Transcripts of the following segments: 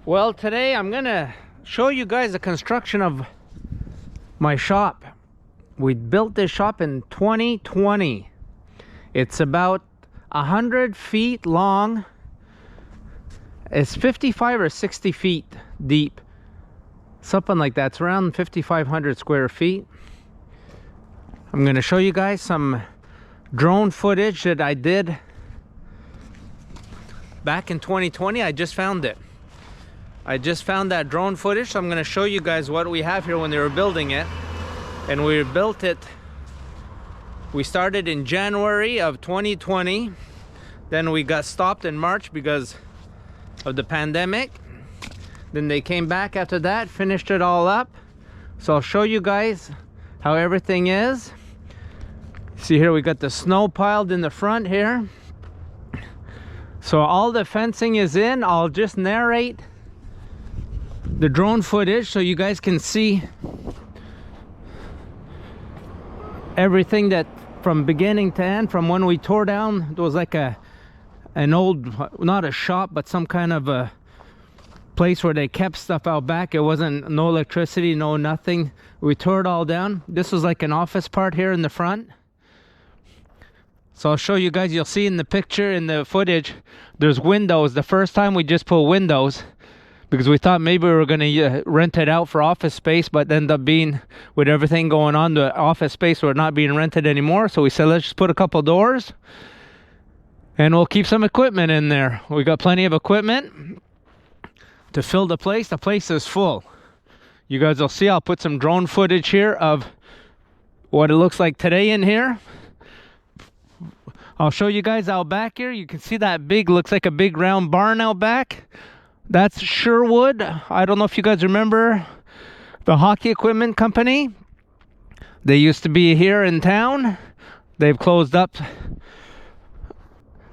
Well, today I'm gonna show you guys the construction of my shop. We built this shop in 2020. It's about 100 feet long. It's 55 or 60 feet deep, something like that. It's around 5,500 square feet. I'm gonna show you guys some drone footage that I did back in 2020. I just found it. I just found that drone footage, so I'm going to show you guys what we have here when they were building it. And we built it, we started in January of 2020. Then we got stopped in March because of the pandemic. Then they came back after that, finished it all up. So I'll show you guys how everything is. See here, we got the snow piled in the front here. So all the fencing is in. I'll just narrate the drone footage so you guys can see everything that from beginning to end, from when we tore down. It was like an old, not a shop, but some kind of a place where they kept stuff out back. It wasn't, no electricity, no nothing. We tore it all down. This was like an office part here in the front. So I'll show you guys. You'll see in the picture, in the footage, there's windows. The first time we just put windows because we thought maybe we were going to rent it out for office space, but ended up being, with everything going on, the office space were not being rented anymore. So we said, let's just put a couple doors and we'll keep some equipment in there. We got plenty of equipment to fill the place. The place is full. You guys will see. I'll put some drone footage here of what it looks like today in here. I'll show you guys out back here. You can see that big, looks like a big round barn out back. That's Sherwood. I don't know if you guys remember the hockey equipment company. They used to be here in town. They've closed up.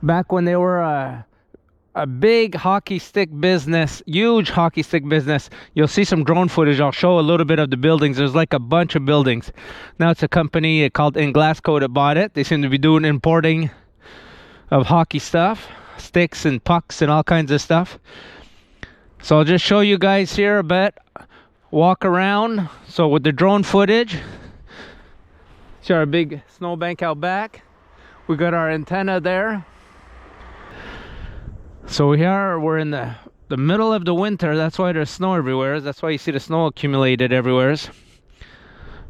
Back when they were a big hockey stick business, huge hockey stick business. You'll see some drone footage. I'll show a little bit of the buildings. There's like a bunch of buildings. Now it's a company called In Glasgow that bought it. They seem to be doing importing of hockey stuff, sticks and pucks and all kinds of stuff. So I'll just show you guys here a bit, walk around. So with the drone footage, see our big snowbank out back. We got our antenna there. So we're in the middle of the winter. That's why there's snow everywhere. That's why you see the snow accumulated everywhere.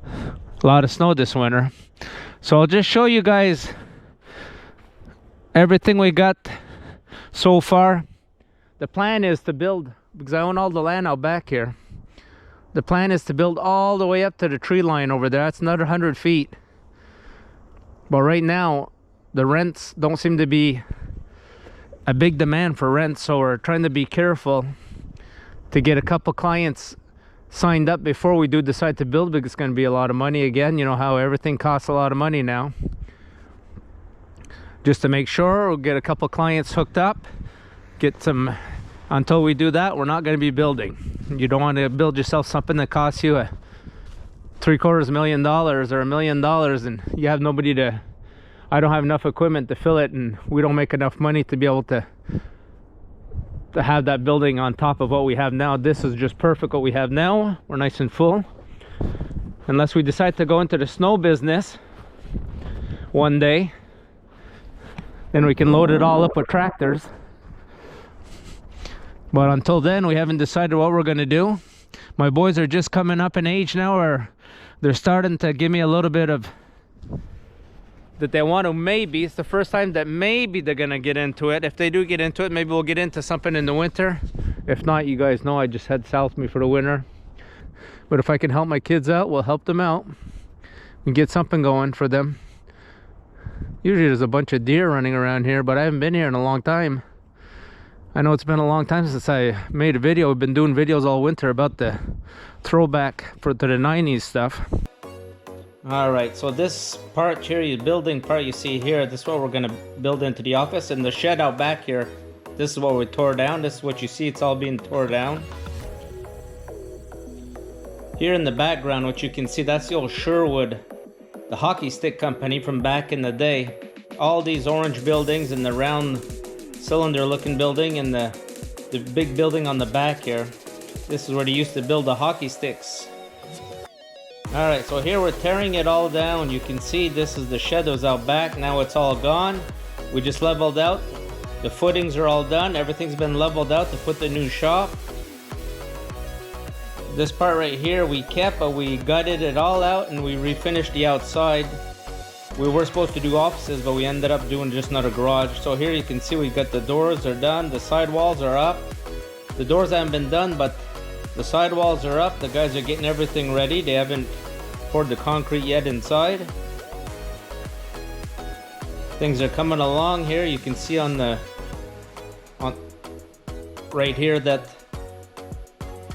A lot of snow this winter. So I'll just show you guys everything we got so far. The plan is to build, because I own all the land out back here. The plan is to build all the way up to the tree line over there. That's another 100 feet. But right now, the rents don't seem to be a big demand for rent. So we're trying to be careful to get a couple clients signed up before we do decide to build, because it's going to be a lot of money again. You know how everything costs a lot of money now. Just to make sure, we'll get a couple clients hooked up. Get some. Until we do that, we're not going to be building. You don't want to build yourself something that costs you $750,000 or $1 million, and you have nobody to. I don't have enough equipment to fill it, and we don't make enough money to be able to have that building on top of what we have now. This is just perfect what we have now. We're nice and full. Unless we decide to go into the snow business one day, then we can load it all up with tractors. But until then, we haven't decided what we're going to do. My boys are just coming up in age now, where they're starting to give me a little bit of that they want to. Maybe it's the first time that maybe they're going to get into it. If they do get into it, maybe we'll get into something in the winter. If not, you guys know I just head south me for the winter. But if I can help my kids out, we'll help them out and get something going for them. Usually there's a bunch of deer running around here, but I haven't been here in a long time. I know it's been a long time since I made a video. We've been doing videos all winter about the throwback to the 90s stuff. Alright, so this part here, the building part you see here, this is what we're going to build into the office. And the shed out back here, this is what we tore down. This is what you see, it's all being tore down. Here in the background, what you can see, that's the old Sherwood, the hockey stick company from back in the day. All these orange buildings and the round cylinder looking building and the the big building on the back here. This is where they used to build the hockey sticks. Alright, so here we're tearing it all down. You can see this is the shed that was out back. Now it's all gone. We just leveled out. The footings are all done. Everything's been leveled out to put the new shop. This part right here we kept, but we gutted it all out and we refinished the outside. We were supposed to do offices, but we ended up doing just another garage. So here you can see we got the doors are done. The sidewalls are up. The doors haven't been done, but the sidewalls are up. The guys are getting everything ready. They haven't poured the concrete yet inside. Things are coming along here. You can see on right here that,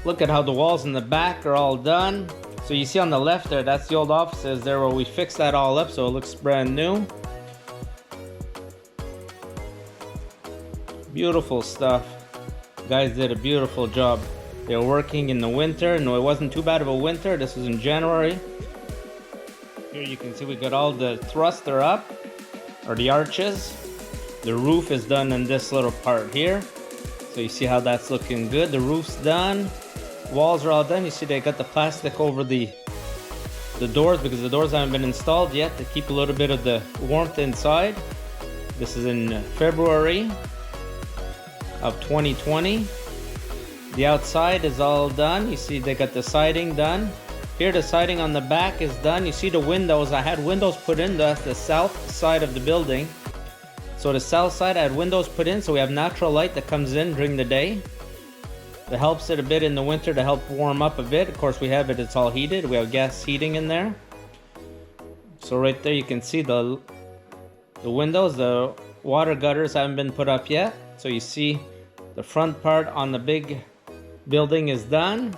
look at how the walls in the back are all done. So you see on the left there, that's the old offices there where we fixed that all up so it looks brand new. Beautiful stuff. Guys did a beautiful job. They were working in the winter, and it wasn't too bad of a winter. This was in January. Here you can see we got all the thruster up, or the arches. The roof is done in this little part here. So you see how that's looking good. The roof's done. Walls are all done. You see they got the plastic over the doors because the doors haven't been installed yet to keep a little bit of the warmth inside. This is in February of 2020. The outside is all done. You see they got the siding done. Here the siding on the back is done. You see the windows. I had windows put in. That's the south side of the building. So the south side I had windows put in so we have natural light that comes in during the day. That helps it a bit in the winter to help warm up a bit. Of course we have it, it's all heated. We have gas heating in there. So right there you can see the windows. The water gutters haven't been put up yet. So you see the front part on the big building is done.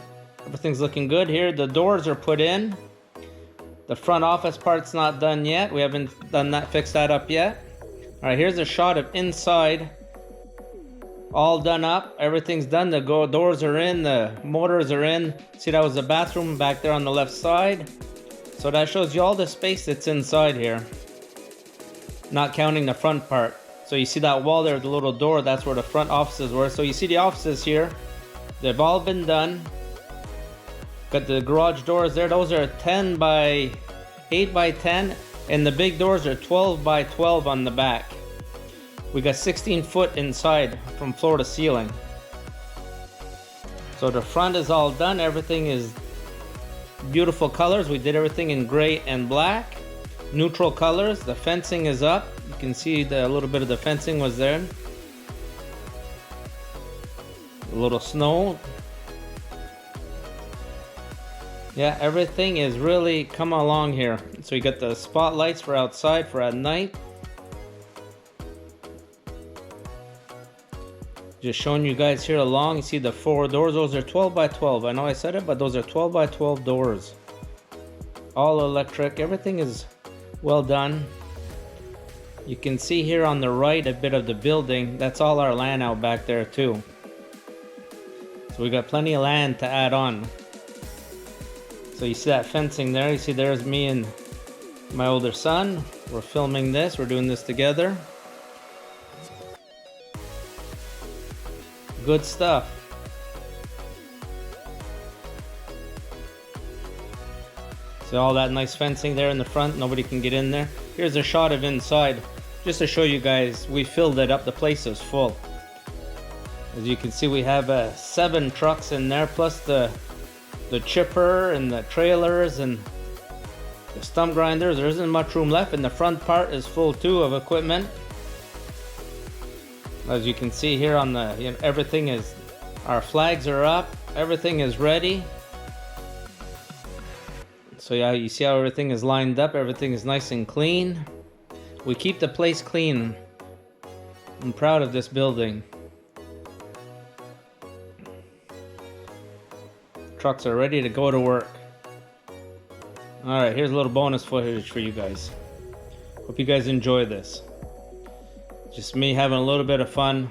Everything's looking good here. The doors are put in. The front office part's not done yet. We haven't done that, fixed that up yet. All right, here's a shot of inside. All done up, everything's done. The doors are in, the motors are in. See, that was the bathroom back there on the left side. So that shows you all the space that's inside here, not counting the front part. So you see that wall there, the little door, that's where the front offices were. So you see the offices here, they've all been done. Got the garage doors there. Those are 10 by 8 by 10, and the big doors are 12 by 12 on the back. We got 16 foot inside from floor to ceiling. So the front is all done. Everything is beautiful colors. We did everything in gray and black. Neutral colors. The fencing is up. You can see a little bit of the fencing was there. A little snow. Yeah, everything is really coming along here. So you got the spotlights for outside for at night. Just showing you guys here along. You see the 4 doors. Those are 12 by 12. I know I said it, but those are 12 by 12 doors. All electric. Everything is well done. You can see here on the right a bit of the building. That's all our land out back there too. So we got plenty of land to add on. So you see that fencing there. You see there's me and my older son. We're filming this. We're doing this together. Good stuff. So all that nice fencing there in the front, nobody can get in there. Here's a shot of inside, just to show you guys, we filled it up, the place is full. As you can see, we have 7 trucks in there, plus the chipper and the trailers and the stump grinders. There isn't much room left, and the front part is full too of equipment. As you can see here on the, everything is, our flags are up, everything is ready. So yeah, you see how everything is lined up, everything is nice and clean. We keep the place clean. I'm proud of this building. Trucks are ready to go to work. Alright, here's a little bonus footage for you guys. Hope you guys enjoy this. Just me having a little bit of fun.